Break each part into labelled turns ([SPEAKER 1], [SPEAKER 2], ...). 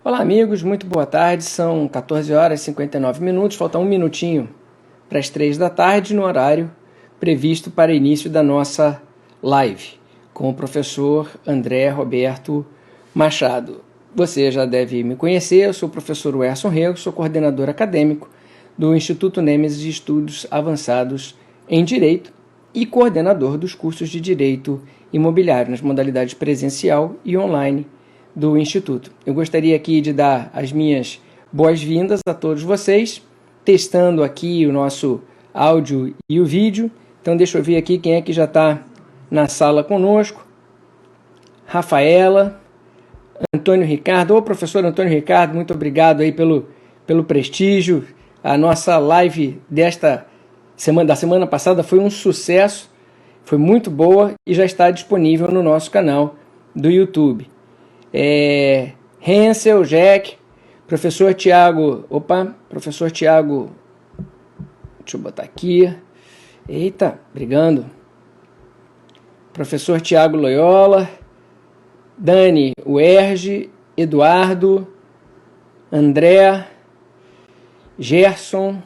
[SPEAKER 1] Olá amigos, muito boa tarde, são 14 horas e 59 minutos, falta um minutinho para as 3 da tarde no horário previsto para início da nossa live com o professor André Roberto Machado. Você já deve me conhecer, eu sou o professor Werson Rego, sou coordenador acadêmico do Instituto Nemesis de Estudos Avançados em Direito e coordenador dos cursos de Direito Imobiliário nas modalidades presencial e online do Instituto. Eu gostaria aqui de dar as minhas boas-vindas a todos vocês, testando aqui o nosso áudio e o vídeo. Então deixa eu ver aqui quem é que já está na sala conosco. Rafaela, Antônio Ricardo. Ô, professor Antônio Ricardo, muito obrigado aí pelo prestígio. A nossa live da semana passada foi um sucesso, foi muito boa e já está disponível no nosso canal do YouTube. Hensel, Jack, professor Tiago, deixa eu botar aqui, brigando, professor Tiago Loyola, Dani, Uerge, Eduardo, André, Gerson,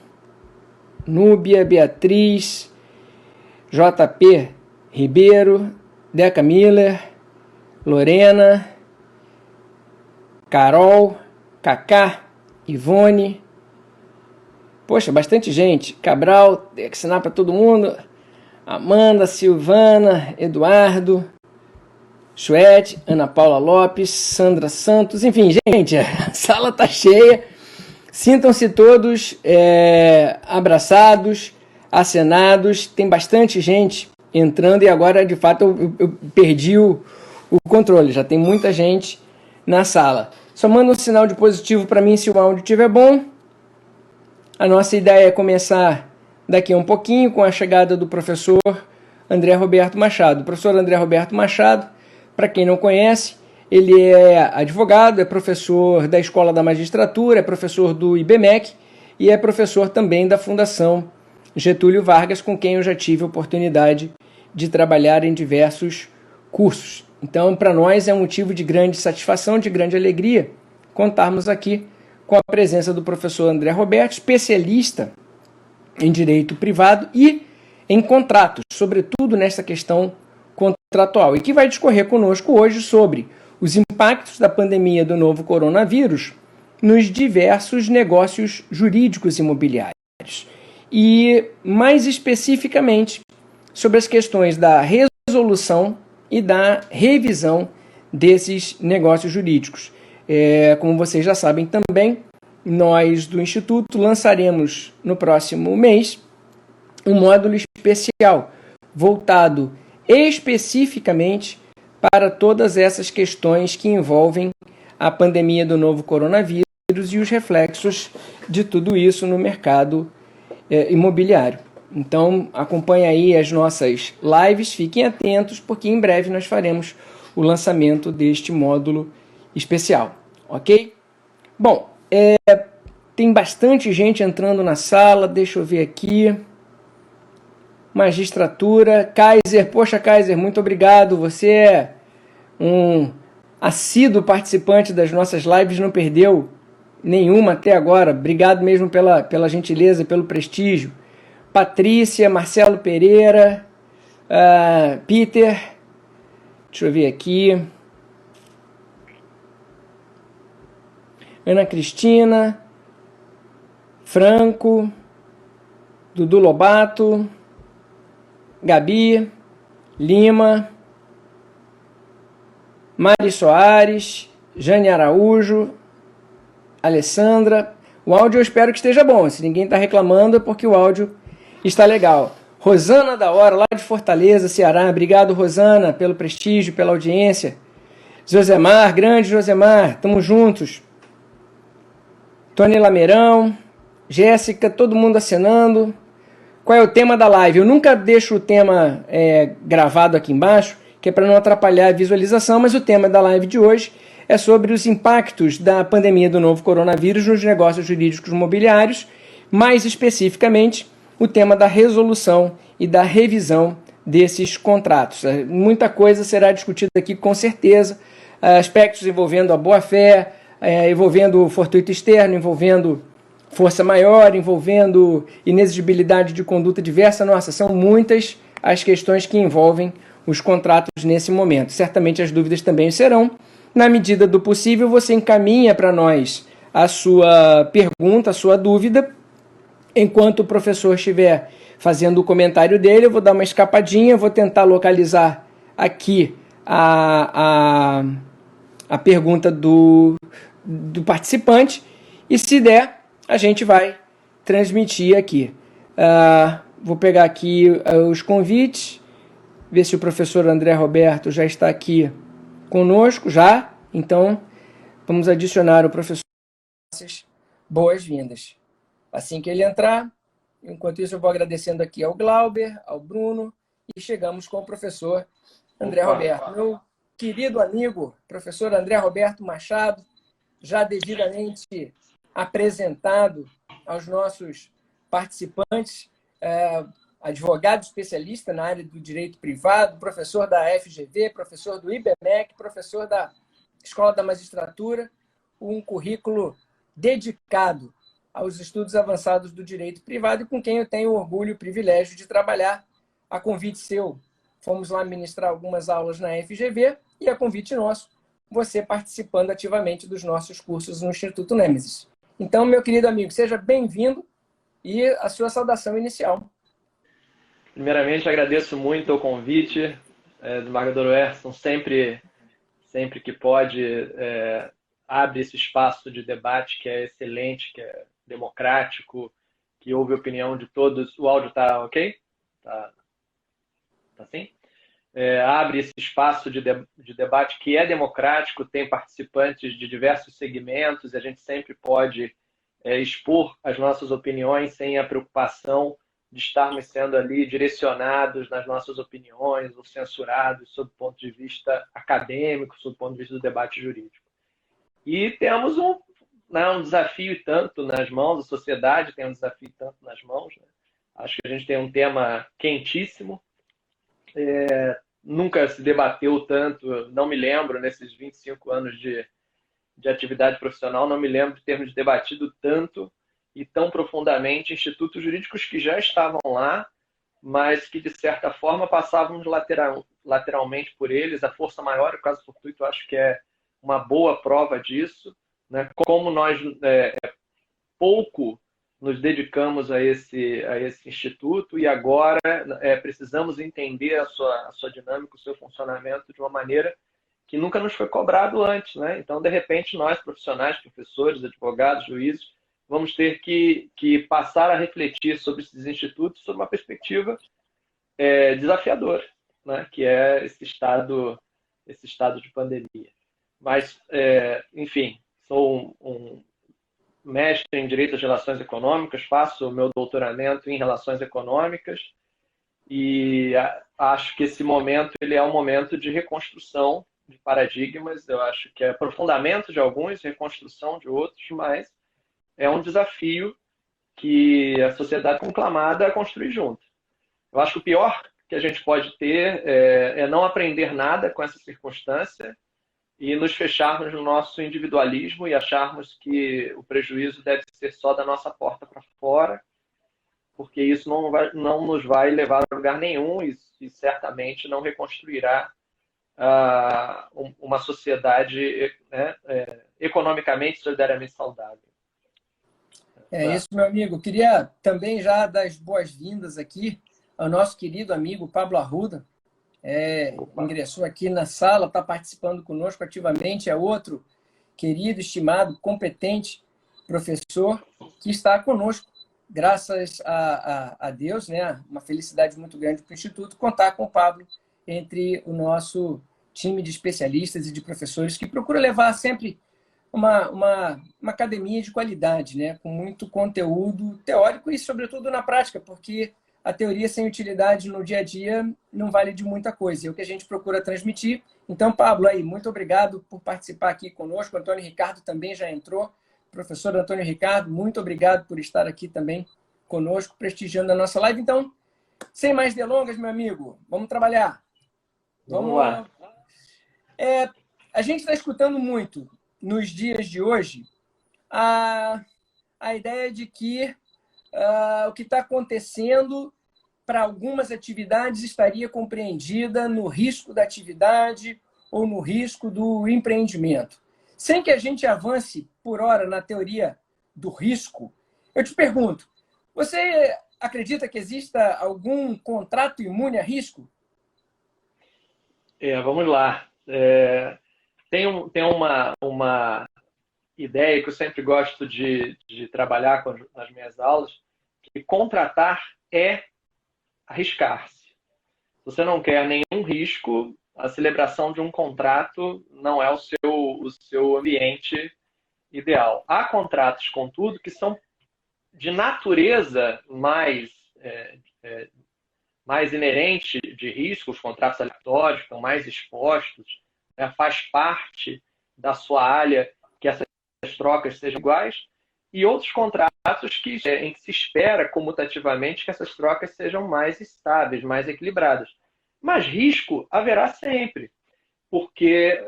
[SPEAKER 1] Núbia, Beatriz, JP Ribeiro, Deca Miller, Lorena, Carol, Cacá, Ivone, poxa, bastante gente, Cabral, tem que assinar para todo mundo, Amanda, Silvana, Eduardo, Chuete, Ana Paula Lopes, Sandra Santos, enfim, gente, a sala está cheia, sintam-se todos abraçados, acenados, tem bastante gente entrando e agora, de fato, eu perdi o controle, já tem muita gente na sala. Só manda um sinal de positivo para mim se o áudio estiver bom. A nossa ideia é começar daqui a um pouquinho com a chegada do professor André Roberto Machado. O professor André Roberto Machado, para quem não conhece, ele é advogado, é professor da Escola da Magistratura, é professor do IBMEC e é professor também da Fundação Getúlio Vargas, com quem eu já tive a oportunidade de trabalhar em diversos cursos. Então, para nós é um motivo de grande satisfação, de grande alegria, contarmos aqui com a presença do professor André Roberto, especialista em direito privado e em contratos, sobretudo nessa questão contratual, e que vai discorrer conosco hoje sobre os impactos da pandemia do novo coronavírus nos diversos negócios jurídicos imobiliários e, mais especificamente, sobre as questões da resolução e da revisão desses negócios jurídicos. Como vocês já sabem também, nós do Instituto lançaremos no próximo mês um módulo especial voltado especificamente para todas essas questões que envolvem a pandemia do novo coronavírus e os reflexos de tudo isso no mercado imobiliário. Então, acompanhe aí as nossas lives, fiquem atentos, porque em breve nós faremos o lançamento deste módulo especial, ok? Bom, tem bastante gente entrando na sala, deixa eu ver aqui. Magistratura, Kaiser, poxa Kaiser, muito obrigado, você é um assíduo participante das nossas lives, não perdeu nenhuma até agora, obrigado mesmo pela gentileza, pelo prestígio. Patrícia, Marcelo Pereira, Peter, deixa eu ver aqui, Ana Cristina, Franco, Dudu Lobato, Gabi, Lima, Mari Soares, Jane Araújo, Alessandra. O áudio eu espero que esteja bom, se ninguém está reclamando é porque o áudio está legal. Rosana da Hora, lá de Fortaleza, Ceará. Obrigado, Rosana, pelo prestígio, pela audiência. Josemar, grande Josemar, estamos juntos. Tony Lameirão, Jéssica, todo mundo acenando. Qual é o tema da live? Eu nunca deixo o tema gravado aqui embaixo, que é para não atrapalhar a visualização, mas o tema da live de hoje é sobre os impactos da pandemia do novo coronavírus nos negócios jurídicos imobiliários, mais especificamente o tema da resolução e da revisão desses contratos. Muita coisa será discutida aqui com certeza, aspectos envolvendo a boa-fé, envolvendo fortuito externo, envolvendo força maior, envolvendo inexigibilidade de conduta diversa. Nossa, são muitas as questões que envolvem os contratos nesse momento. Certamente as dúvidas também serão. Na medida do possível, você encaminha para nós a sua pergunta, a sua dúvida. Enquanto o professor estiver fazendo o comentário dele, eu vou dar uma escapadinha, vou tentar localizar aqui a pergunta do participante, e se der, a gente vai transmitir aqui. Vou pegar aqui os convites, ver se o professor André Roberto já está aqui conosco, já. Então, vamos adicionar o professor. Boas-vindas. Assim que ele entrar, enquanto isso eu vou agradecendo aqui ao Glauber, ao Bruno, e chegamos com o professor André Roberto. Meu querido amigo, professor André Roberto Machado, já devidamente apresentado aos nossos participantes, advogado especialista na área do direito privado, professor da FGV, professor do IBMEC, professor da Escola da Magistratura, um currículo dedicado aos estudos avançados do direito privado e com quem eu tenho o orgulho e o privilégio de trabalhar. A convite seu, fomos lá ministrar algumas aulas na FGV e a convite nosso, você participando ativamente dos nossos cursos no Instituto Nêmesis. Então, meu querido amigo, seja bem-vindo e a sua saudação inicial.
[SPEAKER 2] Primeiramente, agradeço muito o convite do Margador Erson, sempre que pode, abre esse espaço de debate que é excelente, que é democrático, que ouve a opinião de todos. O áudio está ok? Tá assim? Abre esse espaço de debate que é democrático, tem participantes de diversos segmentos, e a gente sempre pode expor as nossas opiniões sem a preocupação de estarmos sendo ali direcionados nas nossas opiniões ou censurados sob o ponto de vista acadêmico, sob o ponto de vista do debate jurídico. E temos um desafio tanto nas mãos, a sociedade tem um desafio tanto nas mãos, né? Acho que a gente tem um tema quentíssimo, nunca se debateu tanto, não me lembro, nesses 25 anos de atividade profissional, não me lembro de termos debatido tanto e tão profundamente institutos jurídicos que já estavam lá, mas que, de certa forma, passávamos lateralmente por eles. A força maior, o caso fortuito, acho que é uma boa prova disso, né? Como nós pouco nos dedicamos a esse instituto e agora precisamos entender a sua dinâmica, o seu funcionamento de uma maneira que nunca nos foi cobrado antes, né? Então, de repente, nós, profissionais, professores, advogados, juízes, vamos ter que passar a refletir sobre esses institutos sob uma perspectiva desafiadora, né? Que é esse estado de pandemia. Mas, enfim, sou um mestre em Direito às Relações Econômicas, faço o meu doutoramento em Relações Econômicas e acho que esse momento ele é um momento de reconstrução de paradigmas. Eu acho que é aprofundamento de alguns, reconstrução de outros, mas é um desafio que a sociedade é conclamada a construir junto. Eu acho que o pior que a gente pode ter é não aprender nada com essa circunstância e nos fecharmos no nosso individualismo e acharmos que o prejuízo deve ser só da nossa porta para fora, porque isso não nos vai levar a lugar nenhum e certamente não reconstruirá uma sociedade economicamente e solidariamente saudável.
[SPEAKER 1] É isso, meu amigo. Queria também já dar as boas-vindas aqui ao nosso querido amigo Pablo Arruda. Ingressou aqui na sala, está participando conosco ativamente, é outro querido, estimado, competente professor que está conosco, graças a Deus, né? Uma felicidade muito grande para o Instituto contar com o Pablo entre o nosso time de especialistas e de professores que procura levar sempre uma academia de qualidade, né? Com muito conteúdo teórico e, sobretudo, na prática, porque a teoria sem utilidade no dia a dia não vale de muita coisa. É o que a gente procura transmitir. Então, Pablo, aí, muito obrigado por participar aqui conosco. Antônio Ricardo também já entrou. Professor Antônio Ricardo, muito obrigado por estar aqui também conosco, prestigiando a nossa live. Então, sem mais delongas, meu amigo, vamos trabalhar.
[SPEAKER 2] Vamos lá.
[SPEAKER 1] A gente está escutando muito nos dias de hoje, a ideia de que o que está acontecendo para algumas atividades estaria compreendida no risco da atividade ou no risco do empreendimento. Sem que a gente avance, por hora, na teoria do risco, eu te pergunto, você acredita que exista algum contrato imune a risco?
[SPEAKER 2] Vamos lá. Tem uma ideia que eu sempre gosto de trabalhar nas minhas aulas, que contratar é arriscar-se. Se você não quer nenhum risco, a celebração de um contrato não é o seu ambiente ideal. Há contratos, contudo, que são de natureza mais inerente de risco, os contratos aleatórios estão mais expostos, né? Faz parte da sua área que essas trocas sejam iguais, e outros contratos em que se espera comutativamente que essas trocas sejam mais estáveis, mais equilibradas. Mas risco haverá sempre, porque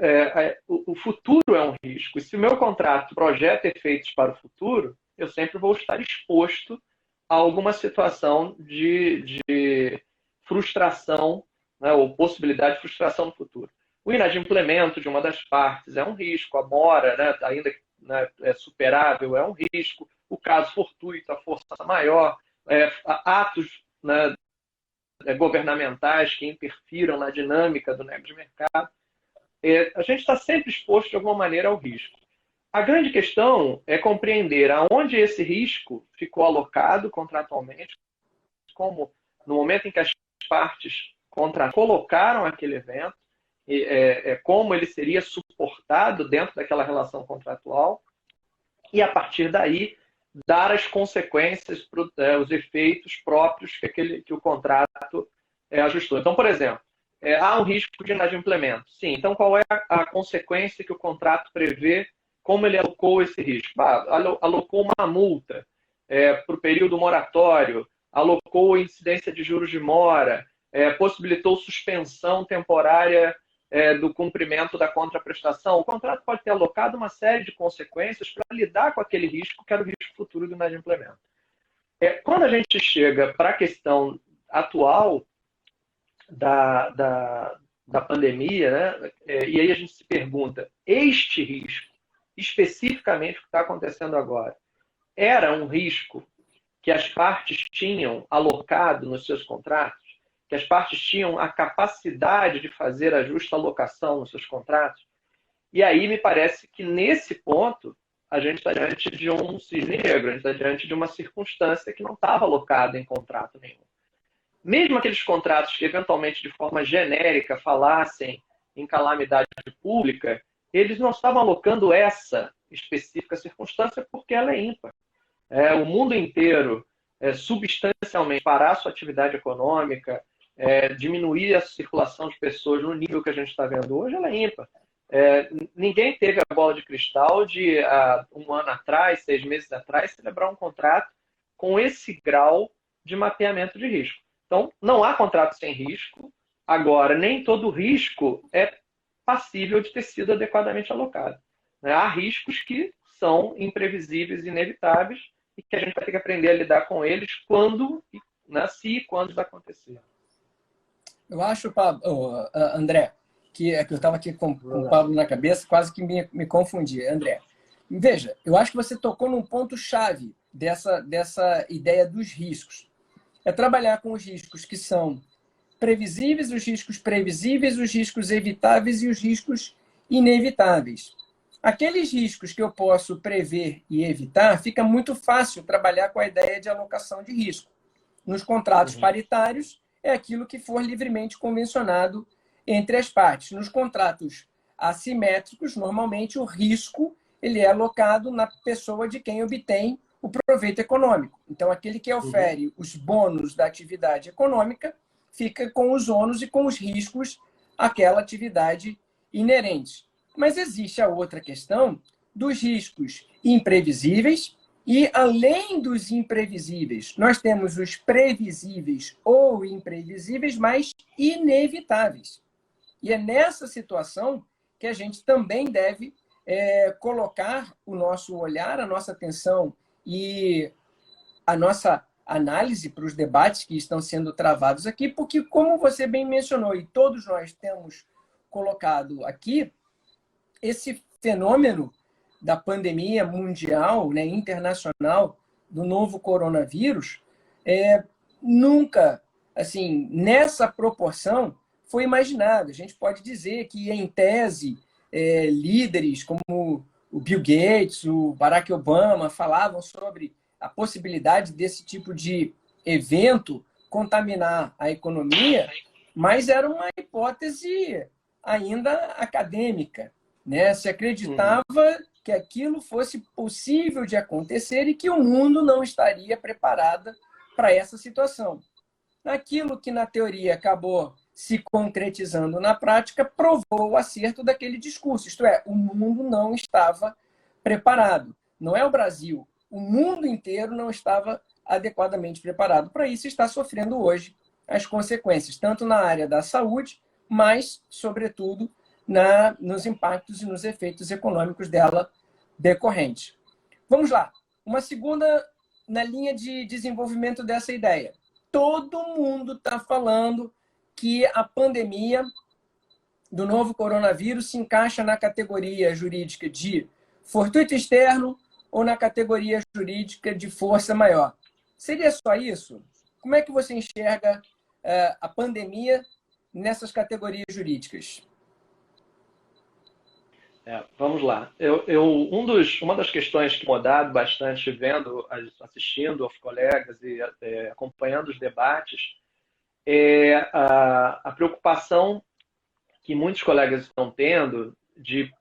[SPEAKER 2] o futuro é um risco. E se o meu contrato projeta efeitos para o futuro, eu sempre vou estar exposto a alguma situação de frustração, né, ou possibilidade de frustração no futuro. O inadimplemento de uma das partes é um risco, a mora, né, ainda que, né, é superável, é um risco, o caso fortuito, a força maior, atos, né, governamentais que interfiram na dinâmica do negócio de mercado. A gente está sempre exposto de alguma maneira ao risco. A grande questão é compreender aonde esse risco ficou alocado contratualmente, como no momento em que as partes colocaram aquele evento, como ele seria suportado dentro daquela relação contratual, e a partir daí dar as consequências, os efeitos próprios que o contrato ajustou. Então, por exemplo, há um risco de inadimplemento. Sim, então qual é a consequência que o contrato prevê? Como ele alocou esse risco? Alocou uma multa para o período moratório, alocou incidência de juros de mora, possibilitou suspensão temporária do cumprimento da contraprestação. O contrato pode ter alocado uma série de consequências para lidar com aquele risco, que era o risco futuro do inadimplemento. Quando a gente chega para a questão atual da pandemia, né, e aí a gente se pergunta, este risco, especificamente o que está acontecendo agora, era um risco que as partes tinham alocado nos seus contratos, que as partes tinham a capacidade de fazer a justa alocação nos seus contratos? E aí me parece que nesse ponto a gente está diante de um cisne negro, a gente está diante de uma circunstância que não estava alocada em contrato nenhum. Mesmo aqueles contratos que eventualmente de forma genérica falassem em calamidade pública, eles não estavam alocando essa específica circunstância porque ela é ímpar. O mundo inteiro substancialmente parar a sua atividade econômica, diminuir a circulação de pessoas no nível que a gente está vendo hoje, ela é ímpar. Ninguém teve a bola de cristal de, um ano atrás, 6 meses atrás, celebrar um contrato com esse grau de mapeamento de risco. Então, não há contrato sem risco. Agora, nem todo risco é passível de ter sido adequadamente alocado. Há riscos que são imprevisíveis e inevitáveis e que a gente vai ter que aprender a lidar com eles quando, se e quando isso acontecer.
[SPEAKER 1] Eu acho, André, que eu estava aqui com o Pablo na cabeça, quase que me confundi. André, veja, eu acho que você tocou num ponto-chave dessa ideia dos riscos. É trabalhar com os riscos que são previsíveis, os riscos evitáveis e os riscos inevitáveis. Aqueles riscos que eu posso prever e evitar, fica muito fácil trabalhar com a ideia de alocação de risco. Nos contratos paritários, é aquilo que for livremente convencionado entre as partes. Nos contratos assimétricos, normalmente o risco ele é alocado na pessoa de quem obtém o proveito econômico. Então, aquele que ofere os bônus da atividade econômica fica com os ônus e com os riscos àquela atividade inerente. Mas existe a outra questão dos riscos imprevisíveis e, além dos imprevisíveis, nós temos os previsíveis ou imprevisíveis, mas inevitáveis. E é nessa situação que a gente também deve colocar o nosso olhar, a nossa atenção e a nossa análise para os debates que estão sendo travados aqui, porque, como você bem mencionou, e todos nós temos colocado aqui, esse fenômeno da pandemia mundial, né, internacional, do novo coronavírus, nunca, assim, nessa proporção, foi imaginado. A gente pode dizer que, em tese, líderes como o Bill Gates, o Barack Obama falavam sobre a possibilidade desse tipo de evento contaminar a economia, mas era uma hipótese ainda acadêmica, né? Se acreditava que aquilo fosse possível de acontecer e que o mundo não estaria preparado para essa situação. Aquilo que, na teoria, acabou se concretizando na prática, provou o acerto daquele discurso. Isto é, o mundo não estava preparado. Não é o Brasil. O mundo inteiro não estava adequadamente preparado para isso e está sofrendo hoje as consequências, tanto na área da saúde, mas, sobretudo, nos impactos e nos efeitos econômicos dela decorrentes. Vamos lá. Uma segunda na linha de desenvolvimento dessa ideia. Todo mundo está falando que a pandemia do novo coronavírus se encaixa na categoria jurídica de fortuito externo ou na categoria jurídica de força maior. Seria só isso? Como é que você enxerga a pandemia nessas categorias jurídicas?
[SPEAKER 2] Vamos lá. Uma das questões que tem mudado bastante, assistindo aos colegas e acompanhando os debates, é a preocupação que muitos colegas estão tendo de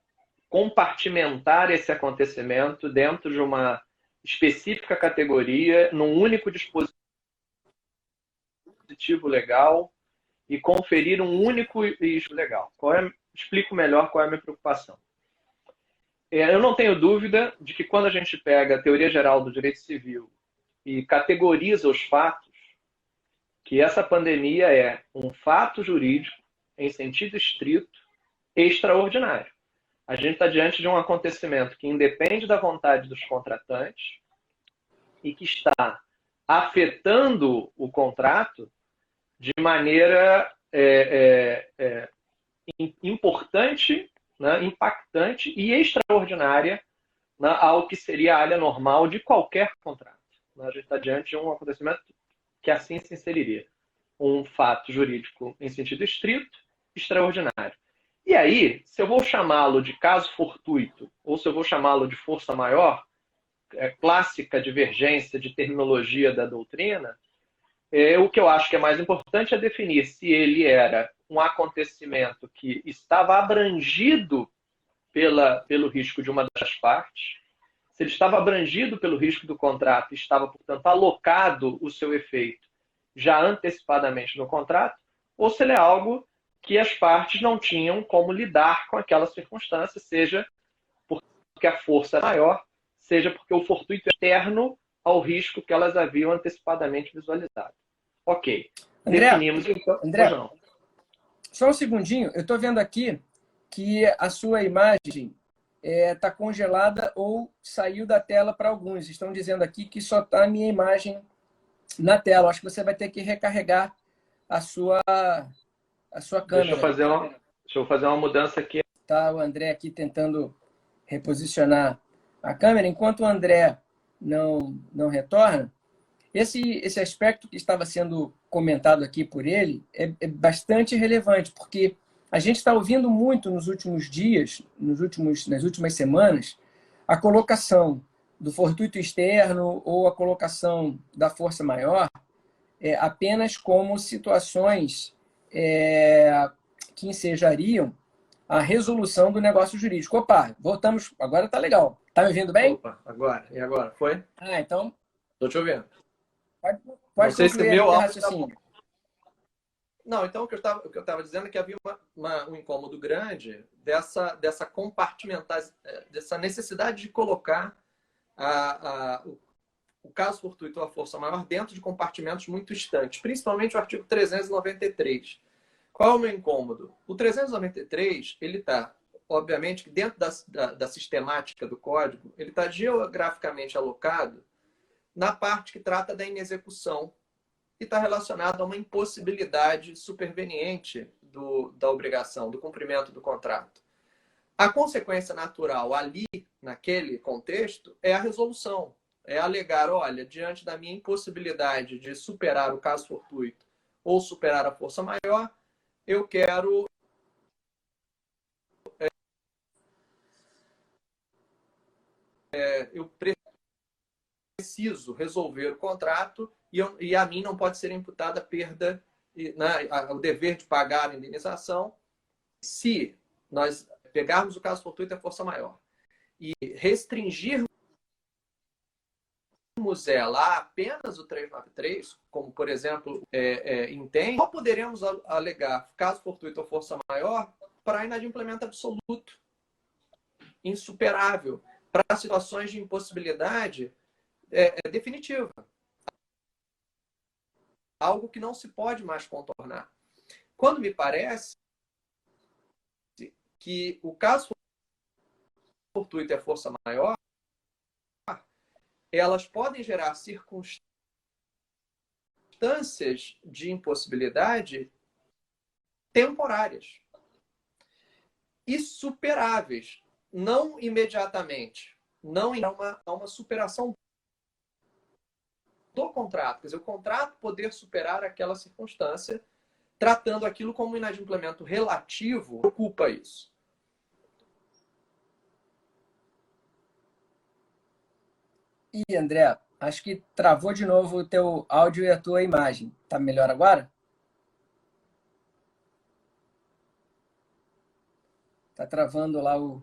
[SPEAKER 2] compartimentar esse acontecimento dentro de uma específica categoria, num único dispositivo legal e conferir um único risco legal. Explico melhor qual é a minha preocupação. Eu não tenho dúvida de que quando a gente pega a teoria geral do direito civil e categoriza os fatos, que essa pandemia é um fato jurídico, em sentido estrito, extraordinário. A gente está diante de um acontecimento que independe da vontade dos contratantes e que está afetando o contrato de maneira importante, né, impactante e extraordinária, né, ao que seria a área normal de qualquer contrato. A gente está diante de um acontecimento que assim se inseriria. Um fato jurídico em sentido estrito, extraordinário. E aí, se eu vou chamá-lo de caso fortuito ou se eu vou chamá-lo de força maior, clássica divergência de terminologia da doutrina, o que eu acho que é mais importante é definir se ele era um acontecimento que estava abrangido pelo risco de uma das partes, se ele estava abrangido pelo risco do contrato e estava, portanto, alocado o seu efeito já antecipadamente no contrato, ou se ele é algo que as partes não tinham como lidar com aquela circunstância, seja porque a força é maior, seja porque o fortuito é externo ao risco que elas haviam antecipadamente visualizado. Ok.
[SPEAKER 1] André,
[SPEAKER 2] definimos então.
[SPEAKER 1] André, só um segundinho. Eu estou vendo aqui que a sua imagem está congelada ou saiu da tela para alguns. Estão dizendo aqui que só está a minha imagem na tela. Acho que você vai ter que recarregar a sua câmera.
[SPEAKER 2] Deixa eu fazer uma mudança aqui.
[SPEAKER 1] Tá o André aqui tentando reposicionar a câmera. Enquanto o André não retorna, esse aspecto que estava sendo comentado aqui por ele é bastante relevante, porque a gente está ouvindo muito nos últimos dias, nas últimas semanas, a colocação do fortuito externo ou a colocação da força maior apenas como situações que ensejariam a resolução do negócio jurídico. Opa, voltamos. Agora tá legal. Tá me ouvindo bem?
[SPEAKER 2] Opa, agora. E agora? Foi?
[SPEAKER 1] Então...
[SPEAKER 2] Tô te ouvindo.
[SPEAKER 1] Pode concluir
[SPEAKER 2] meu
[SPEAKER 1] o raciocínio.
[SPEAKER 2] Não, então o que eu estava dizendo é que havia um incômodo grande dessa compartimentar, dessa necessidade de colocar o caso fortuito ou a força maior dentro de compartimentos muito distantes, principalmente o artigo 393. Qual é o meu incômodo? O 393, ele está obviamente, que dentro da sistemática do código, ele está geograficamente alocado na parte que trata da inexecução e está relacionado a uma impossibilidade superveniente da obrigação, do cumprimento do contrato. A consequência natural ali, naquele contexto, é a resolução. É alegar, olha, diante da minha impossibilidade de superar o caso fortuito ou superar a força maior, eu quero... eu preciso resolver o contrato e a mim não pode ser imputada a perda, o dever de pagar a indenização, se nós pegarmos o caso fortuito e a força maior e restringirmos ela a apenas o 393, como, por exemplo, entende, só poderemos alegar caso fortuito ou força maior para inadimplemento absoluto, insuperável, para situações de impossibilidade definitiva. Algo que não se pode mais contornar. Quando me parece que o caso fortuito e a força maior, elas podem gerar circunstâncias de impossibilidade temporárias e superáveis, não imediatamente, não há uma superação do contrato, quer dizer, o contrato poder superar aquela circunstância, tratando aquilo como um inadimplemento relativo, ocupa isso.
[SPEAKER 1] E André, acho que travou de novo o teu áudio e a tua imagem. Tá melhor agora? Tá travando lá o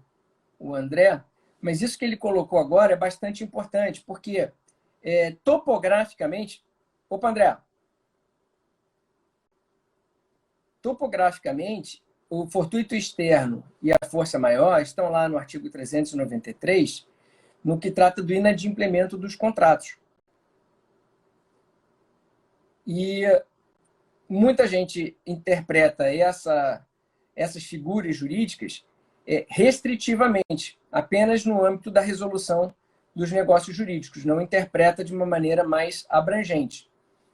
[SPEAKER 1] André, mas isso que ele colocou agora é bastante importante, porque topograficamente... Opa, André! Topograficamente, o fortuito externo e a força maior estão lá no artigo 393, no que trata do inadimplemento dos contratos. E muita gente interpreta essas figuras jurídicas restritivamente, apenas no âmbito da resolução dos negócios jurídicos, não interpreta de uma maneira mais abrangente.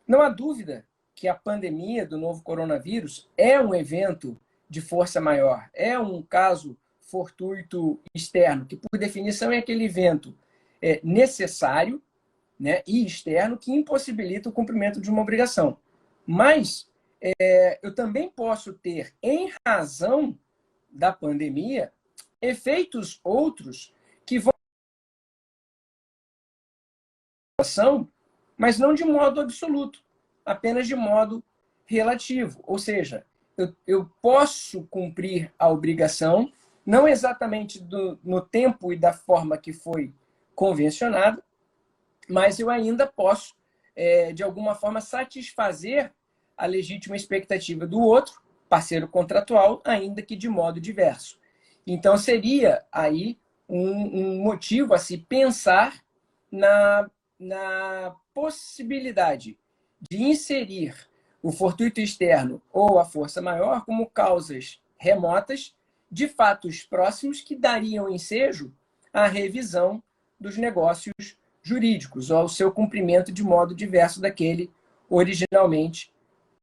[SPEAKER 1] Não há dúvida que a pandemia do novo coronavírus é um evento de força maior, é um caso fortuito externo, que por definição é aquele evento necessário, né, e externo que impossibilita o cumprimento de uma obrigação. Mas eu também posso ter, em razão da pandemia, efeitos outros que vão mas não de modo absoluto, apenas de modo relativo. Ou seja, eu posso cumprir a obrigação, não exatamente no tempo e da forma que foi convencionado, mas eu ainda posso, de alguma forma, satisfazer a legítima expectativa do outro, parceiro contratual, ainda que de modo diverso. Então, seria aí um motivo a se pensar na possibilidade de inserir o fortuito externo ou a força maior como causas remotas de fatos próximos que dariam ensejo à revisão dos negócios jurídicos ou ao seu cumprimento de modo diverso daquele originalmente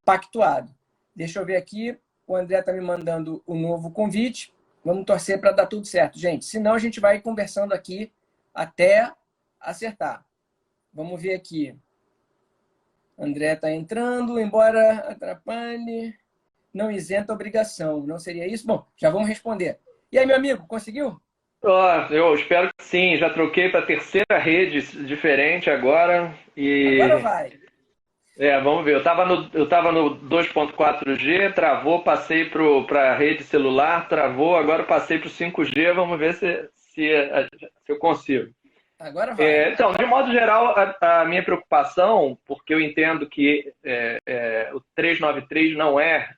[SPEAKER 1] pactuado. Deixa eu ver aqui, o André está me mandando o novo convite. Vamos torcer para dar tudo certo, gente. Senão a gente vai conversando aqui até acertar. Vamos ver aqui. André está entrando, embora atrapalhe, não isenta a obrigação. Não seria isso? Bom, já vamos responder. E aí, meu amigo, conseguiu?
[SPEAKER 2] Eu espero que sim. Já troquei para a terceira rede diferente agora.
[SPEAKER 1] Agora vai.
[SPEAKER 2] Vamos ver. Eu tava no 2.4G, travou, passei para a rede celular, travou, agora passei para o 5G. Vamos ver se eu consigo.
[SPEAKER 1] Agora vai.
[SPEAKER 2] Então, de modo geral, a minha preocupação, porque eu entendo que o 393 não é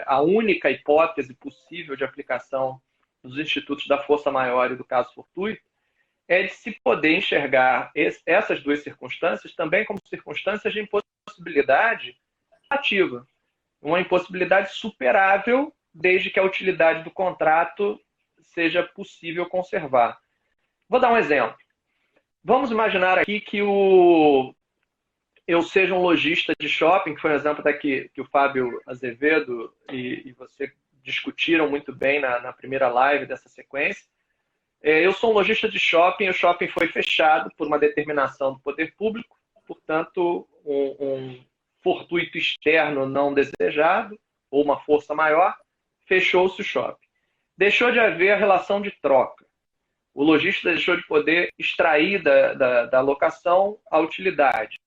[SPEAKER 2] a única hipótese possível de aplicação dos institutos da força maior e do caso fortuito, é de se poder enxergar essas duas circunstâncias também como circunstâncias de impossibilidade ativa. Uma impossibilidade superável, desde que a utilidade do contrato seja possível conservar. Vou dar um exemplo. Vamos imaginar aqui que eu seja um lojista de shopping, que foi um exemplo daqui que o Fábio Azevedo e você discutiram muito bem na primeira live dessa sequência. Eu sou um lojista de shopping, o shopping foi fechado por uma determinação do poder público, portanto, um fortuito externo não desejado, ou uma força maior, fechou-se o shopping. Deixou de haver a relação de troca. O lojista deixou de poder extrair da locação a utilidade.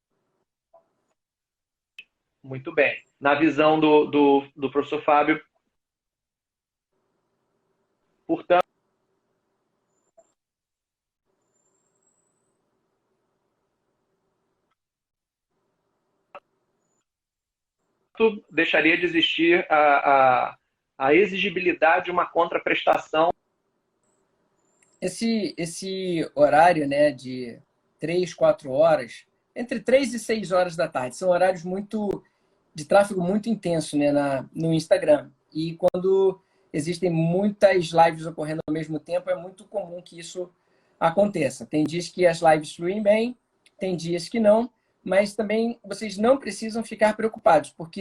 [SPEAKER 2] Muito bem. Na visão do professor Fábio, portanto, deixaria de existir a exigibilidade de uma contraprestação.
[SPEAKER 1] Esse horário, né, de 3, 4 horas, entre 3 e 6 horas da tarde, são horários de tráfego muito intenso, né, no Instagram. E quando existem muitas lives ocorrendo ao mesmo tempo, é muito comum que isso aconteça. Tem dias que as lives fluem bem, tem dias que não, mas também vocês não precisam ficar preocupados, porque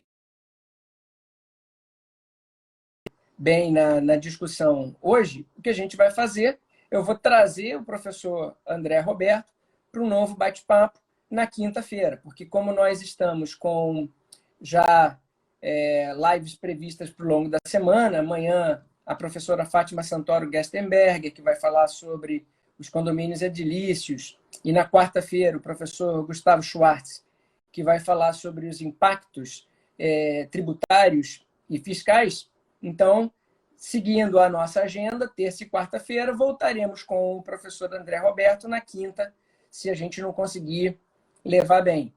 [SPEAKER 1] bem na discussão hoje, o que a gente vai fazer, eu vou trazer o professor André Roberto para um novo bate-papo na quinta-feira, porque como nós estamos com já lives previstas para o longo da semana, amanhã a professora Fátima Santoro Gestenberger, que vai falar sobre os condomínios edilícios, e na quarta-feira o professor Gustavo Schwartz, que vai falar sobre os impactos tributários e fiscais. Então, seguindo a nossa agenda, terça e quarta-feira, voltaremos com o professor André Roberto na quinta, se a gente não conseguir levar bem.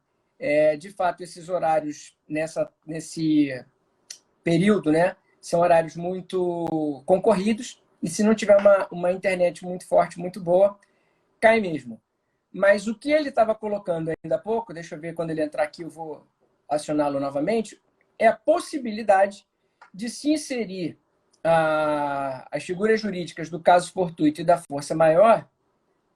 [SPEAKER 1] De fato, esses horários nesse período, né, são horários muito concorridos, e se não tiver uma internet muito forte, muito boa, cai mesmo. Mas o que ele estava colocando ainda há pouco, deixa eu ver quando ele entrar aqui, eu vou acioná-lo novamente, é a possibilidade de se inserir as figuras jurídicas do caso fortuito e da força maior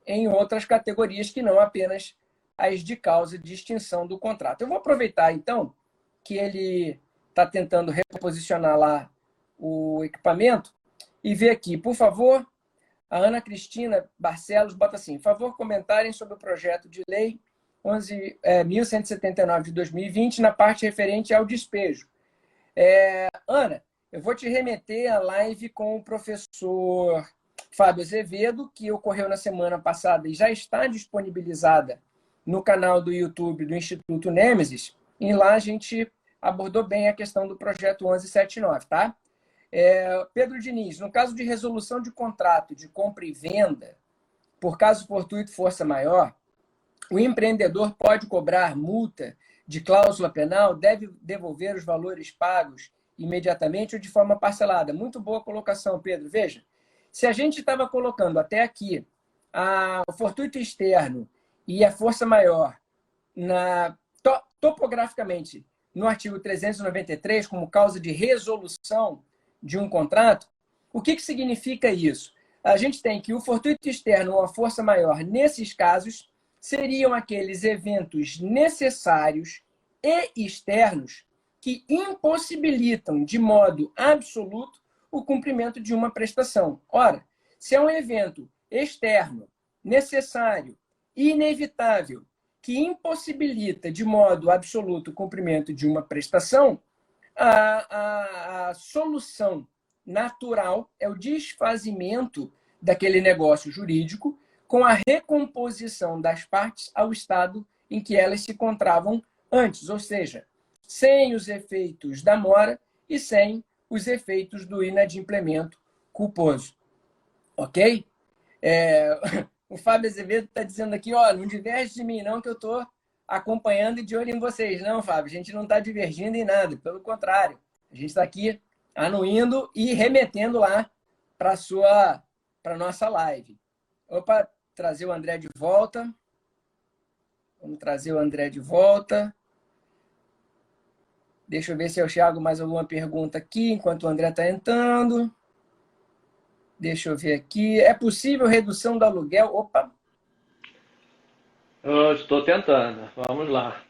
[SPEAKER 1] em outras categorias que não apenas as de causa de extinção do contrato. Eu vou aproveitar, então, que ele está tentando reposicionar lá o equipamento e ver aqui, por favor, a Ana Cristina Barcelos bota assim, por favor, comentarem sobre o projeto de lei 11.179 de 2020 na parte referente ao despejo. Ana, eu vou te remeter à live com o professor Fábio Azevedo, que ocorreu na semana passada e já está disponibilizada no canal do YouTube do Instituto Nêmesis, e lá a gente abordou bem a questão do projeto 1179, tá? Pedro Diniz, no caso de resolução de contrato de compra e venda, por caso fortuito força maior, o empreendedor pode cobrar multa de cláusula penal, deve devolver os valores pagos imediatamente ou de forma parcelada. Muito boa colocação, Pedro. Veja, se a gente estava colocando até aqui o fortuito externo e a força maior topograficamente no artigo 393 como causa de resolução de um contrato, o que significa isso? A gente tem que o fortuito externo ou a força maior, nesses casos, seriam aqueles eventos necessários e externos que impossibilitam de modo absoluto o cumprimento de uma prestação. Ora, se é um evento externo, necessário e inevitável que impossibilita de modo absoluto o cumprimento de uma prestação, a solução natural é o desfazimento daquele negócio jurídico com a recomposição das partes ao estado em que elas se encontravam antes, ou seja, sem os efeitos da mora e sem os efeitos do inadimplemento culposo. Ok? O Fábio Azevedo está dizendo aqui, não diverge de mim não, que eu estou acompanhando e de olho em vocês. Não, Fábio, a gente não está divergindo em nada, pelo contrário. A gente está aqui anuindo e remetendo lá para a nossa live. Opa, trazer o André de volta. Vamos trazer o André de volta. Deixa eu ver se eu chego mais alguma pergunta aqui, enquanto o André está entrando. Deixa eu ver aqui. É possível redução do aluguel? Opa!
[SPEAKER 2] Eu estou tentando. Vamos lá.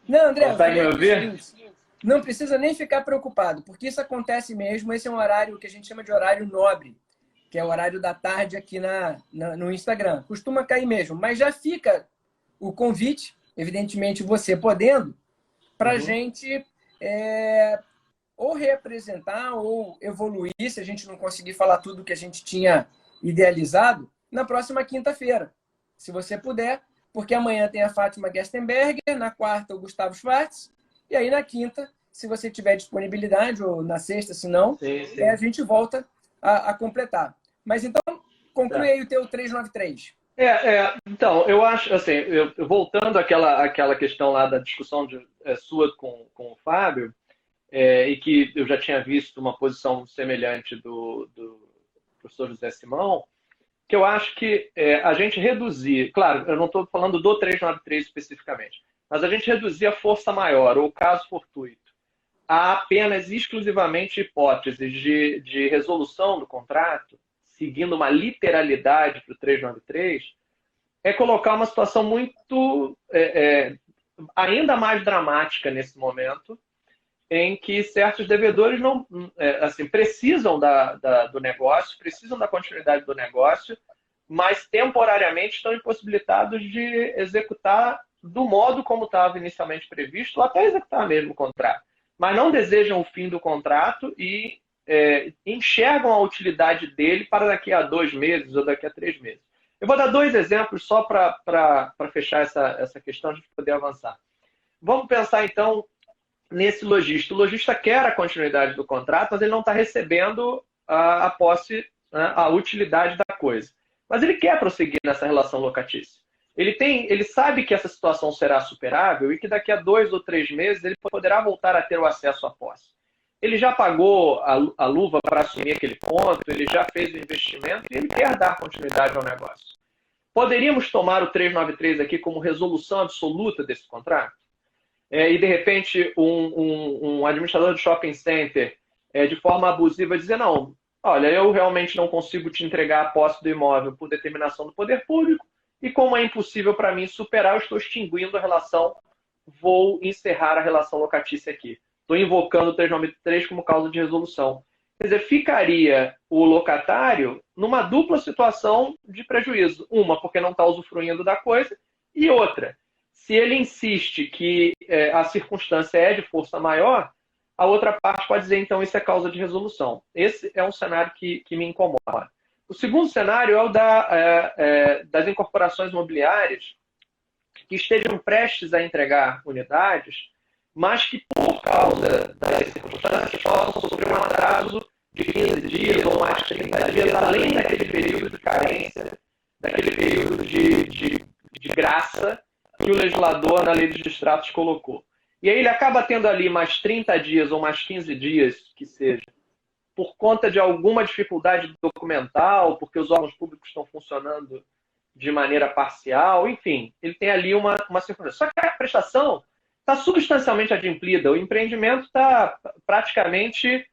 [SPEAKER 1] Não, André, eu
[SPEAKER 2] Consegue
[SPEAKER 1] falei
[SPEAKER 2] me
[SPEAKER 1] aqui o
[SPEAKER 2] ouvir?
[SPEAKER 1] seguinte: não precisa nem ficar preocupado, porque isso acontece mesmo. Esse é um horário que a gente chama de horário nobre, que é o horário da tarde aqui no Instagram. Costuma cair mesmo, mas já fica o convite, evidentemente você podendo, para a
[SPEAKER 2] Uhum.
[SPEAKER 1] gente ou reapresentar ou evoluir, se a gente não conseguir falar tudo que a gente tinha idealizado, na próxima quinta-feira, se você puder, porque amanhã tem a Fátima Gerstenberger, na quarta o Gustavo Schwartz, e aí na quinta, se você tiver disponibilidade, ou na sexta, se não,
[SPEAKER 2] Sim,
[SPEAKER 1] a
[SPEAKER 2] sim.
[SPEAKER 1] gente volta a completar. Mas então, conclui
[SPEAKER 2] Tá.
[SPEAKER 1] aí o teu 393.
[SPEAKER 2] Então, eu acho, assim, voltando àquela questão lá da discussão sua com o Fábio, e que eu já tinha visto uma posição semelhante do professor José Simão, que eu acho que a gente reduzir, claro, eu não estou falando do 393 especificamente, mas a gente reduzir a força maior, ou caso fortuito, a apenas exclusivamente hipóteses de resolução do contrato, seguindo uma literalidade para o 393, é colocar uma situação muito ainda mais dramática nesse momento, em que certos devedores não assim, precisam do negócio, precisam da continuidade do negócio, mas temporariamente estão impossibilitados de executar do modo como estava inicialmente previsto, ou até executar mesmo o contrato. Mas não desejam o fim do contrato e enxergam a utilidade dele para daqui a 2 meses ou daqui a 3 meses. Eu vou dar 2 exemplos só para fechar essa questão de poder avançar. Vamos pensar, então, nesse lojista. O lojista quer a continuidade do contrato, mas ele não está recebendo a posse, né, a utilidade da coisa. Mas ele quer prosseguir nessa relação locatícia. Ele sabe que essa situação será superável e que daqui a 2 ou 3 meses ele poderá voltar a ter o acesso à posse. Ele já pagou a luva para assumir aquele ponto, ele já fez o investimento e ele quer dar continuidade ao negócio. Poderíamos tomar o 393 aqui como resolução absoluta desse contrato? E de repente um administrador de shopping center, de forma abusiva, dizer: não, olha, eu realmente não consigo te entregar a posse do imóvel por determinação do poder público, e como é impossível para mim superar, eu estou extinguindo a relação, vou encerrar a relação locatícia aqui. Estou invocando o 393 como causa de resolução. Quer dizer, ficaria o locatário numa dupla situação de prejuízo. Uma, porque não está usufruindo da coisa, e outra, se ele insiste que a circunstância é de força maior, a outra parte pode dizer, então, isso é causa de resolução. Esse é um cenário que me incomoda. O segundo cenário é o das incorporações imobiliárias que estejam prestes a entregar unidades, mas que, por causa das circunstâncias, possam sofrer um atraso de 15 dias ou mais de 30 dias, além daquele período de carência, daquele período de graça que o legislador na lei dos distratos colocou. E aí ele acaba tendo ali mais 30 dias ou mais 15 dias, que seja, por conta de alguma dificuldade documental, porque os órgãos públicos estão funcionando de maneira parcial, enfim, ele tem ali uma circunstância. Só que a prestação está substancialmente adimplida, o empreendimento está praticamente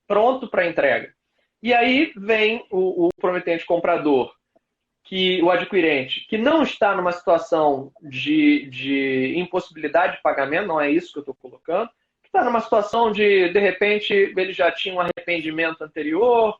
[SPEAKER 2] pronto para entrega. E aí vem o prometente comprador, o adquirente, que não está numa situação de impossibilidade de pagamento, não é isso que eu estou colocando, que está numa situação de repente, ele já tinha um arrependimento anterior,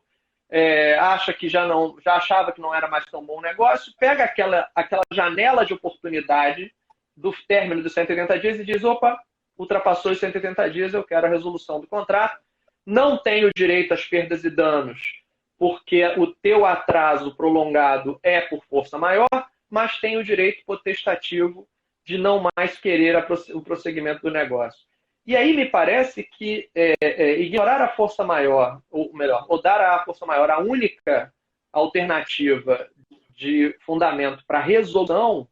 [SPEAKER 2] acha que já achava que não era mais tão bom negócio, pega aquela janela de oportunidade do término dos 180 dias e diz: opa, ultrapassou os 180 dias, eu quero a resolução do contrato, não tenho direito às perdas e danos, porque o teu atraso prolongado é por força maior, mas tenho o direito potestativo de não mais querer o prosseguimento do negócio. E aí me parece que ignorar a força maior, ou melhor, ou dar à força maior a única alternativa de fundamento para resolução,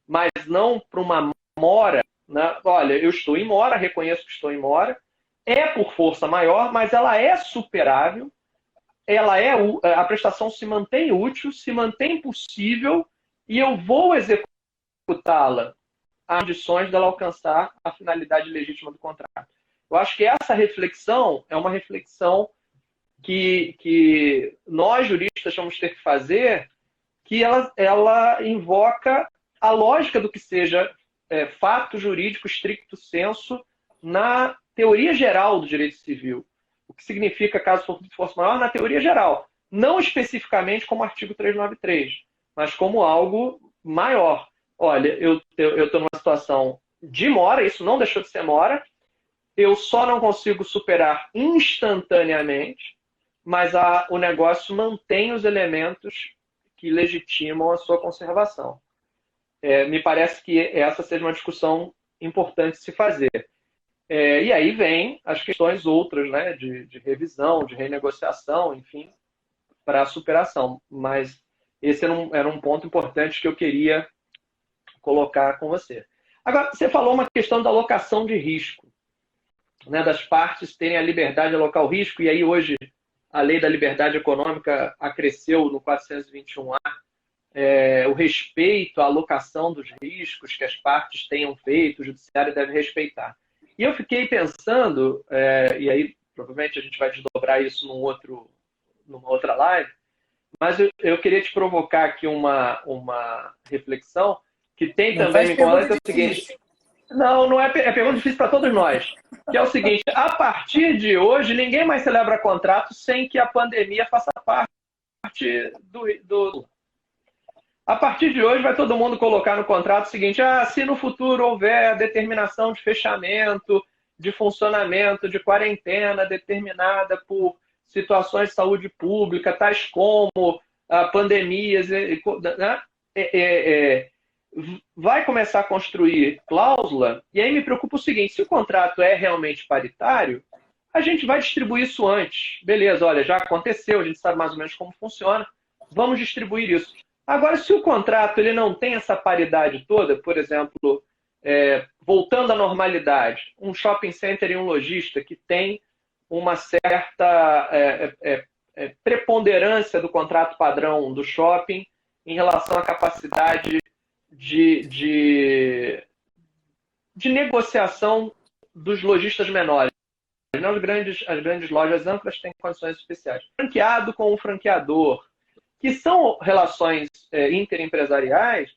[SPEAKER 2] mas não para uma mora, né? Olha, eu estou em mora, reconheço que estou em mora, é por força maior, mas ela é superável, a prestação se mantém útil, se mantém possível, e eu vou executá-la às condições dela alcançar a finalidade legítima do contrato. Eu acho que essa reflexão é uma reflexão que nós, juristas, vamos ter que fazer, que ela invoca a lógica do que seja fato jurídico stricto sensu na teoria geral do direito civil. O que significa caso de força maior na teoria geral. Não especificamente como artigo 393, mas como algo maior. Olha, eu estou numa situação de mora, isso não deixou de ser mora, eu só não consigo superar instantaneamente, mas o negócio mantém os elementos que legitimam a sua conservação. Me parece que essa seja uma discussão importante de se fazer. E aí vem as questões outras, né, de revisão, de renegociação, enfim, para a superação. Mas esse era um ponto importante que eu queria colocar com você. Agora, você falou uma questão da alocação de risco, né, das partes terem a liberdade de alocar o risco, e aí hoje a lei da liberdade econômica acresceu no 421A o respeito à alocação dos riscos que as partes tenham feito, o judiciário deve respeitar. E eu fiquei pensando, e aí provavelmente a gente vai desdobrar isso numa outra live, mas eu queria te provocar aqui uma reflexão que tem
[SPEAKER 1] Não
[SPEAKER 2] também
[SPEAKER 1] faz
[SPEAKER 2] me incomoda, que é
[SPEAKER 1] pergunta
[SPEAKER 2] o seguinte.
[SPEAKER 1] difícil.
[SPEAKER 2] Não é pergunta difícil para todos nós. Que é o seguinte, a partir de hoje, ninguém mais celebra contrato sem que a pandemia faça parte do. A partir de hoje, vai todo mundo colocar no contrato o seguinte, se no futuro houver determinação de fechamento, de funcionamento, de quarentena determinada por situações de saúde pública, tais como pandemias, né? Vai começar a construir cláusula, e aí me preocupa o seguinte, se o contrato é realmente paritário, a gente vai distribuir isso antes. Beleza, olha, já aconteceu, a gente sabe mais ou menos como funciona, vamos distribuir isso. Agora, se o contrato ele não tem essa paridade toda, por exemplo, voltando à normalidade, um shopping center e um lojista que tem uma certa preponderância do contrato padrão do shopping em relação à capacidade de negociação dos lojistas menores. As grandes lojas amplas têm condições especiais. Franqueado com o franqueador, que são relações interempresariais,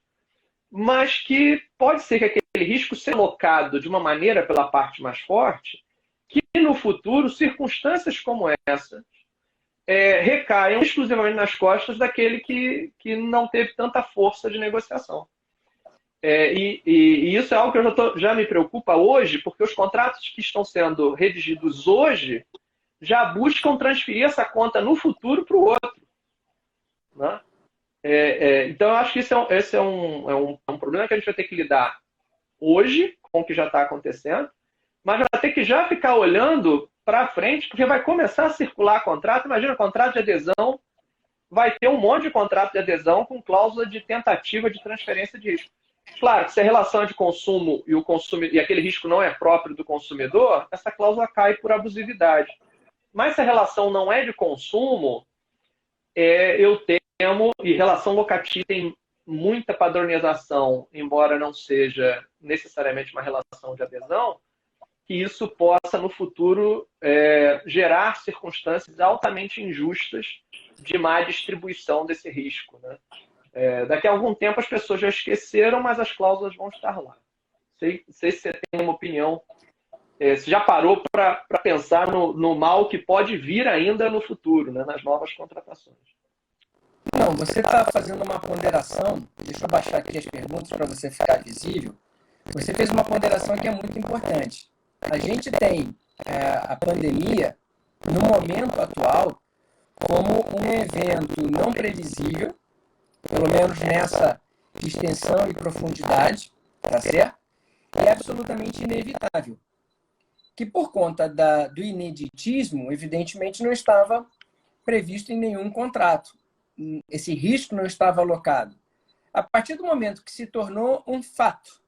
[SPEAKER 2] mas que pode ser que aquele risco seja alocado de uma maneira pela parte mais forte, que no futuro, circunstâncias como essa recaiam exclusivamente nas costas daquele que não teve tanta força de negociação. E isso é algo que já me preocupa hoje, porque os contratos que estão sendo redigidos hoje já buscam transferir essa conta no futuro para o outro. Né? Então, eu acho que esse é um problema que a gente vai ter que lidar hoje, com o que já está acontecendo, mas vai ter que já ficar olhando para frente, porque vai começar a circular contrato. Imagina, contrato de adesão, vai ter um monte de contrato de adesão com cláusula de tentativa de transferência de risco. Claro que se a relação é de consumo e aquele risco não é próprio do consumidor, essa cláusula cai por abusividade. Mas se a relação não é de consumo, eu temo, e relação locativa tem muita padronização, embora não seja necessariamente uma relação de adesão, que isso possa, no futuro, gerar circunstâncias altamente injustas de má distribuição desse risco. Né? Daqui a algum tempo as pessoas já esqueceram, mas as cláusulas vão estar lá. Sei se você tem uma opinião. Você já parou para pensar no mal que pode vir ainda no futuro, né, nas novas contratações?
[SPEAKER 1] Não, você está fazendo uma ponderação, deixa eu baixar aqui as perguntas para você ficar visível. Você fez uma ponderação que é muito importante. A gente tem a pandemia, no momento atual, como um evento não previsível, pelo menos nessa extensão e profundidade, tá certo? E absolutamente inevitável. Que por conta do ineditismo, evidentemente não estava previsto em nenhum contrato. Esse risco não estava alocado. A partir do momento que se tornou um fato,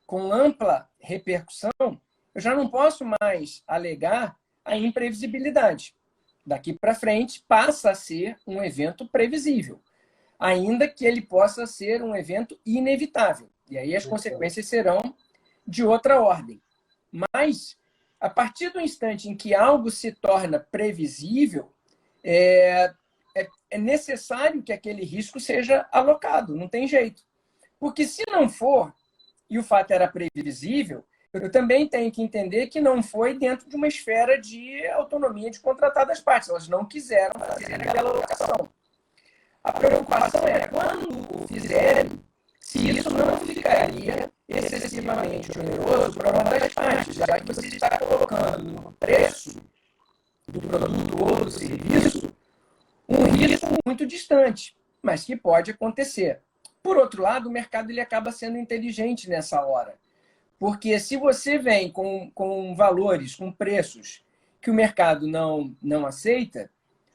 [SPEAKER 1] com ampla repercussão, eu já não posso mais alegar a imprevisibilidade. Daqui para frente, passa a ser um evento previsível, ainda que ele possa ser um evento inevitável. E aí as consequências serão de outra ordem. Mas, a partir do instante em que algo se torna previsível, é necessário que aquele risco seja alocado, não tem jeito. Porque se não for, e o fato era previsível, eu também tenho que entender que não foi dentro de uma esfera de autonomia de contratar das partes. Elas não quiseram fazer aquela alocação. A preocupação é quando fizerem, se isso não ficaria excessivamente oneroso para uma das partes, já que você está colocando no preço do produto ou do serviço um risco muito distante, mas que pode acontecer. Por outro lado, o mercado ele acaba sendo inteligente nessa hora, porque se você vem com valores, com preços que o mercado não aceita,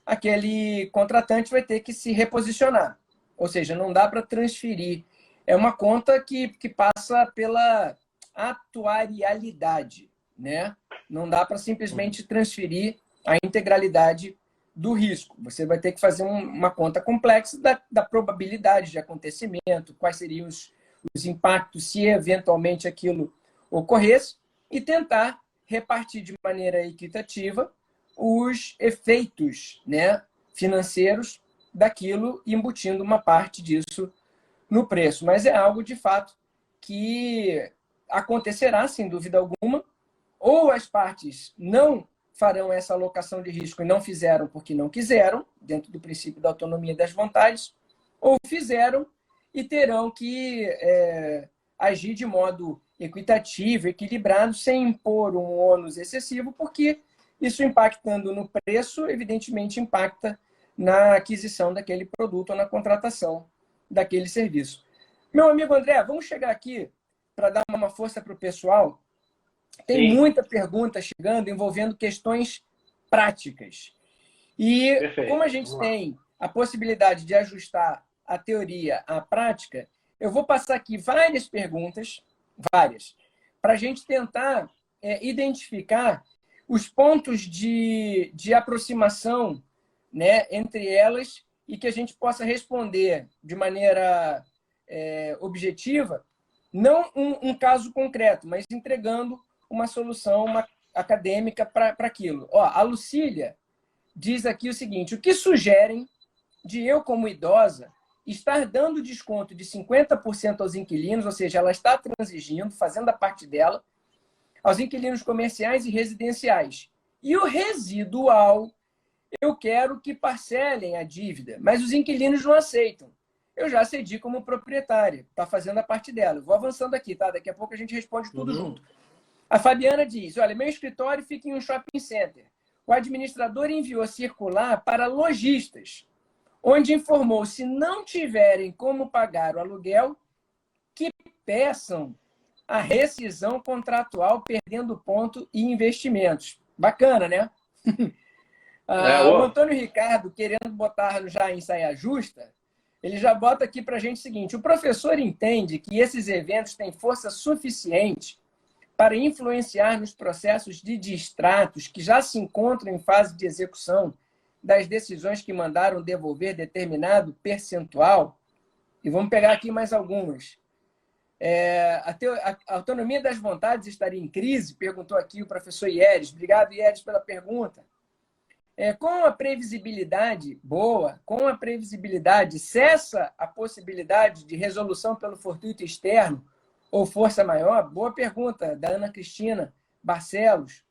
[SPEAKER 1] aquele contratante vai ter que se reposicionar. Ou seja, não dá para transferir. É uma conta que passa pela atuarialidade, né? Não dá para simplesmente transferir a integralidade do risco. Você vai ter que fazer uma conta complexa da probabilidade de acontecimento, quais seriam os impactos se eventualmente aquilo ocorresse, e tentar repartir de maneira equitativa os efeitos, né, financeiros daquilo, embutindo uma parte disso no preço. Mas é algo, de fato, que acontecerá, sem dúvida alguma, ou as partes não farão essa alocação de risco e não fizeram porque não quiseram, dentro do princípio da autonomia das vontades, ou fizeram e terão que agir de modo equitativo, equilibrado, sem impor um ônus excessivo, porque isso impactando no preço, evidentemente impacta na aquisição daquele produto ou na contratação daquele serviço. Meu amigo André, vamos chegar aqui para dar uma força para o pessoal. Tem muita pergunta chegando envolvendo questões práticas. E
[SPEAKER 2] Perfeito.
[SPEAKER 1] Como a gente tem a possibilidade de ajustar a teoria à prática, eu vou passar aqui várias perguntas, para a gente tentar identificar os pontos de aproximação, né, entre elas, e que a gente possa responder de maneira objetiva, não um caso concreto, mas entregando uma solução acadêmica para aquilo. A Lucília diz aqui o seguinte: o que sugerem de eu, como idosa, estar dando desconto de 50% aos inquilinos, ou seja, ela está transigindo, fazendo a parte dela, aos inquilinos comerciais e residenciais. E o residual, eu quero que parcelem a dívida, mas os inquilinos não aceitam. Eu já cedi como proprietária, está fazendo a parte dela. Vou avançando aqui, tá? Daqui a pouco a gente responde tudo junto. A Fabiana diz: olha, meu escritório fica em um shopping center. O administrador enviou circular para lojistas, onde informou, se não tiverem como pagar o aluguel, que peçam a rescisão contratual, perdendo ponto e investimentos. Bacana, né? O Antônio Ricardo, querendo botar já em saia justa, ele já bota aqui para a gente o seguinte: o professor entende que esses eventos têm força suficiente para influenciar nos processos de distratos que já se encontram em fase de execução das decisões que mandaram devolver determinado percentual. E vamos pegar aqui mais algumas. A autonomia das vontades estaria em crise? Perguntou aqui o professor Ieres. Obrigado, Ieres, pela pergunta. Com a previsibilidade boa, com a previsibilidade, cessa a possibilidade de resolução pelo fortuito externo ou força maior? Boa pergunta, da Ana Cristina Barcelos.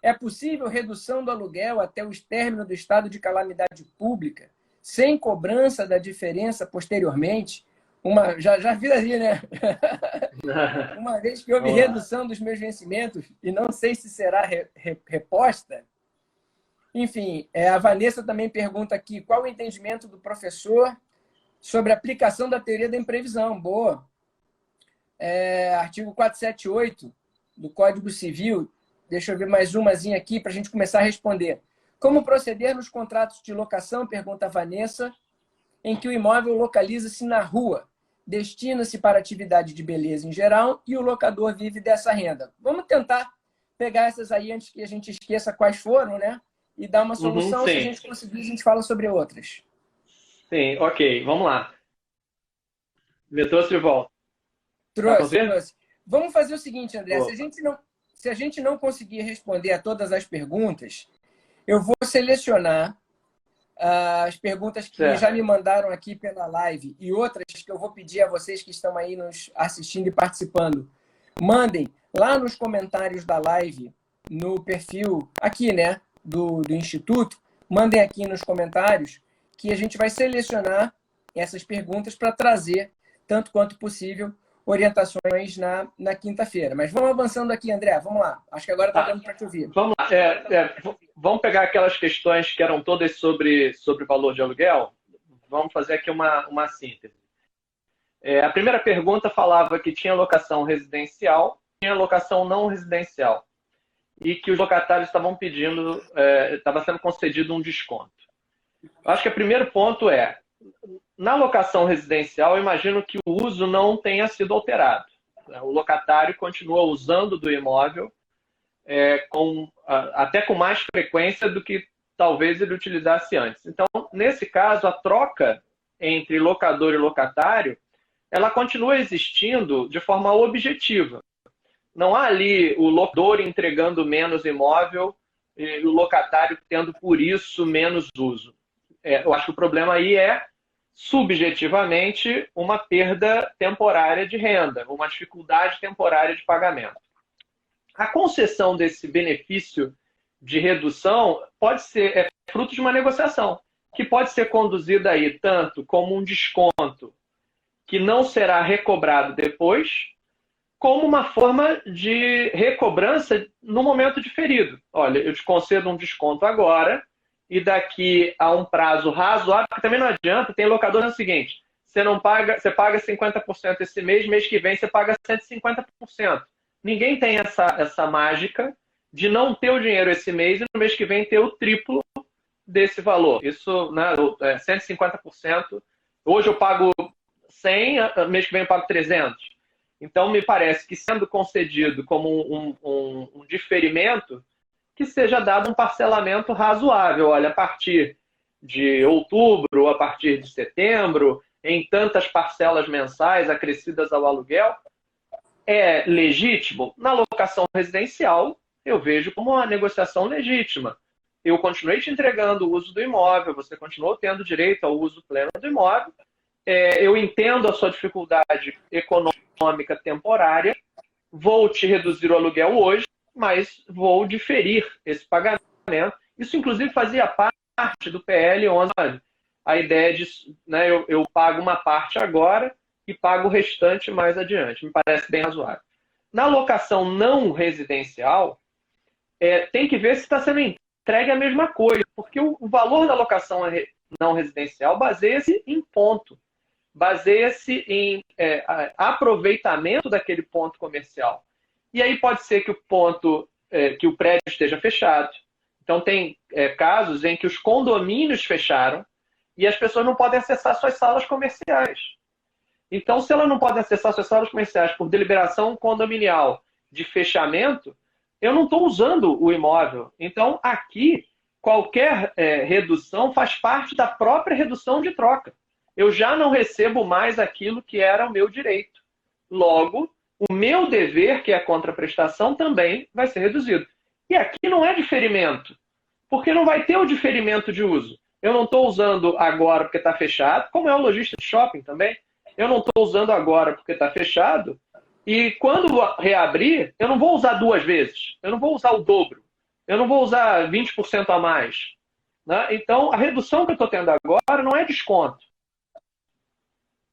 [SPEAKER 1] É possível redução do aluguel até o término do estado de calamidade pública, sem cobrança da diferença posteriormente? Já vi ali, né? Uma vez que houve redução dos meus vencimentos, e não sei se será reposta. Enfim, a Vanessa também pergunta aqui: qual o entendimento do professor sobre a aplicação da teoria da imprevisão? Boa. Artigo 478 do Código Civil. Deixa eu ver mais umazinha aqui para a gente começar a responder. Como proceder nos contratos de locação? Pergunta a Vanessa, em que o imóvel localiza-se na rua, destina-se para atividade de beleza em geral e o locador vive dessa renda. Vamos tentar pegar essas aí antes que a gente esqueça quais foram, né? E dar uma solução. Se a gente conseguir, a gente fala sobre outras.
[SPEAKER 2] Sim, ok. Vamos lá. Me trouxe de volta.
[SPEAKER 1] Trouxe. Vamos fazer o seguinte, André. Se a gente não conseguir responder a todas as perguntas, eu vou selecionar as perguntas que
[SPEAKER 2] Certo.
[SPEAKER 1] já me mandaram aqui pela live e outras que eu vou pedir a vocês que estão aí nos assistindo e participando. Mandem lá nos comentários da live, no perfil aqui, né, do Instituto. Mandem aqui nos comentários que a gente vai selecionar essas perguntas para trazer, tanto quanto possível, orientações na quinta-feira. Mas vamos avançando aqui, André. Vamos lá. Acho que agora está dando para te ouvir.
[SPEAKER 2] Vamos lá. Vamos pegar aquelas questões que eram todas sobre valor de aluguel. Vamos fazer aqui uma síntese. A primeira pergunta falava que tinha locação residencial, tinha locação não residencial. E que os locatários estavam pedindo, estava sendo concedido um desconto. Acho que o primeiro ponto na locação residencial, eu imagino que o uso não tenha sido alterado. O locatário continua usando do imóvel até com mais frequência do que talvez ele utilizasse antes. Então, nesse caso, a troca entre locador e locatário, ela continua existindo de forma objetiva. Não há ali o locador entregando menos imóvel e o locatário tendo, por isso, menos uso. Eu acho que o problema aí subjetivamente, uma perda temporária de renda, uma dificuldade temporária de pagamento. A concessão desse benefício de redução pode ser fruto de uma negociação, que pode ser conduzida aí tanto como um desconto que não será recobrado depois, como uma forma de recobrança no momento diferido. Olha, eu te concedo um desconto agora, e daqui a um prazo razoável, porque também não adianta, tem locador no seguinte, você paga 50% esse mês que vem você paga 150%. Ninguém tem essa mágica de não ter o dinheiro esse mês e no mês que vem ter o triplo desse valor. Isso, né, 150%. Hoje eu pago 100, mês que vem eu pago 300. Então, me parece que sendo concedido como um diferimento, que seja dado um parcelamento razoável. Olha, a partir de outubro, a partir de setembro, em tantas parcelas mensais acrescidas ao aluguel, é legítimo? Na locação residencial, eu vejo como uma negociação legítima. Eu continuei te entregando o uso do imóvel, você continuou tendo direito ao uso pleno do imóvel, eu entendo a sua dificuldade econômica temporária, vou te reduzir o aluguel hoje, mas vou diferir esse pagamento. Isso, inclusive, fazia parte do PL 11. A ideia de eu pago uma parte agora e pago o restante mais adiante. Me parece bem razoável. Na locação não residencial, tem que ver se está sendo entregue a mesma coisa, porque o valor da locação não residencial baseia-se em ponto. Baseia-se em aproveitamento daquele ponto comercial. E aí pode ser que que o prédio esteja fechado. Então tem casos em que os condomínios fecharam e as pessoas não podem acessar suas salas comerciais. Então, se elas não podem acessar suas salas comerciais por deliberação condominial de fechamento, eu não estou usando o imóvel. Então, aqui, qualquer redução faz parte da própria redução de troca. Eu já não recebo mais aquilo que era o meu direito. Logo, o meu dever, que é a contraprestação, também vai ser reduzido. E aqui não é diferimento, porque não vai ter o diferimento de uso. Eu não estou usando agora porque está fechado, como é o lojista de shopping também. Eu não estou usando agora porque está fechado, e quando reabrir, eu não vou usar 2 vezes. Eu não vou usar o dobro. Eu não vou usar 20% a mais. Né? Então, a redução que eu estou tendo agora não é desconto.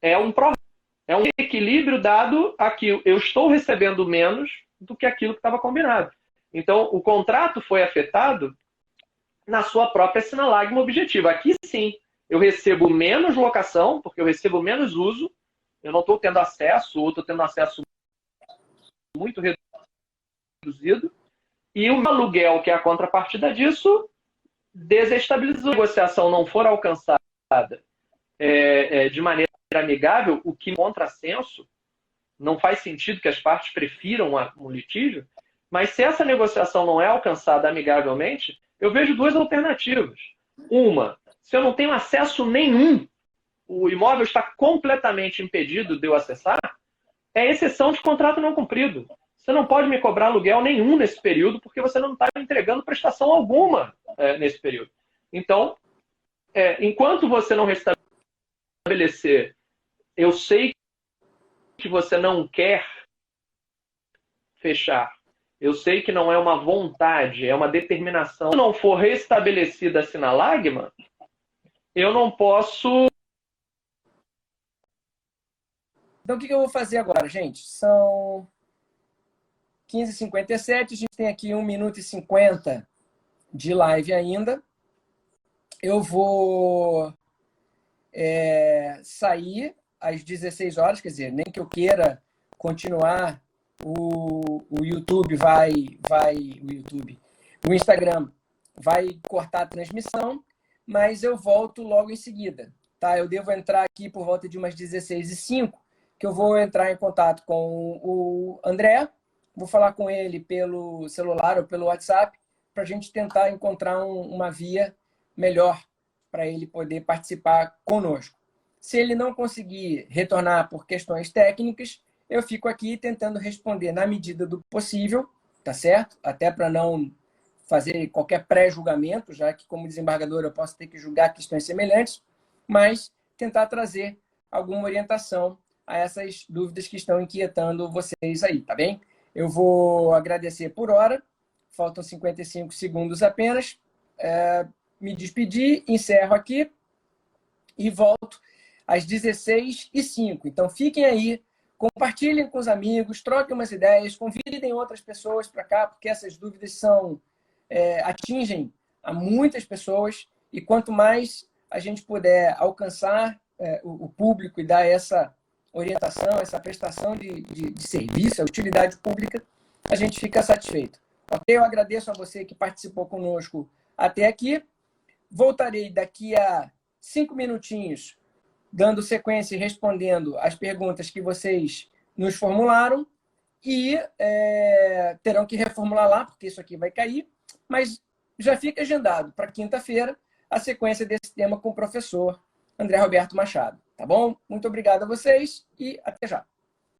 [SPEAKER 2] É um equilíbrio dado a que eu estou recebendo menos do que aquilo que estava combinado. Então, o contrato foi afetado na sua própria sinalagma objetiva. Aqui, sim, eu recebo menos locação, porque eu recebo menos uso, eu não estou tendo acesso, ou estou tendo acesso muito reduzido, e o aluguel, que é a contrapartida disso, desestabilizou. Se a negociação não for alcançada de maneira amigável, o que, contrassenso, não faz sentido que as partes prefiram um litígio, mas se essa negociação não é alcançada amigavelmente, eu vejo 2 alternativas. Uma, se eu não tenho acesso nenhum, o imóvel está completamente impedido de eu acessar, é exceção de contrato não cumprido. Você não pode me cobrar aluguel nenhum nesse período, porque você não está entregando prestação alguma nesse período. Então, enquanto você não restabelecer, eu sei que você não quer fechar. Eu sei que não é uma vontade, é uma determinação. Se não for restabelecida a sinalagma, eu não posso...
[SPEAKER 1] Então, o que eu vou fazer agora, gente? São 15h57, a gente tem aqui 1 minuto e 50 de live ainda. Eu vou sair às 16 horas, quer dizer, nem que eu queira continuar, o YouTube o Instagram vai cortar a transmissão, mas eu volto logo em seguida, tá? Eu devo entrar aqui por volta de umas 16h05, que eu vou entrar em contato com o André, vou falar com ele pelo celular ou pelo WhatsApp, para a gente tentar encontrar uma via melhor para ele poder participar conosco. Se ele não conseguir retornar por questões técnicas, eu fico aqui tentando responder na medida do possível, tá certo? Até para não fazer qualquer pré-julgamento, já que como desembargador eu posso ter que julgar questões semelhantes, mas tentar trazer alguma orientação a essas dúvidas que estão inquietando vocês aí, tá bem? Eu vou agradecer por hora, faltam 55 segundos apenas, me despedir, encerro aqui e volto às 16h05. Então fiquem aí, compartilhem com os amigos, troquem umas ideias, convidem outras pessoas para cá, porque essas dúvidas atingem a muitas pessoas, e quanto mais a gente puder alcançar o público e dar essa orientação, essa prestação de serviço, a utilidade pública, a gente fica satisfeito. Ok? Eu agradeço a você que participou conosco até aqui. Voltarei daqui a 5 minutinhos, dando sequência e respondendo as perguntas que vocês nos formularam, e terão que reformular lá, porque isso aqui vai cair, mas já fica agendado para quinta-feira a sequência desse tema com o professor André Roberto Machado. Tá bom? Muito obrigado a vocês e até já.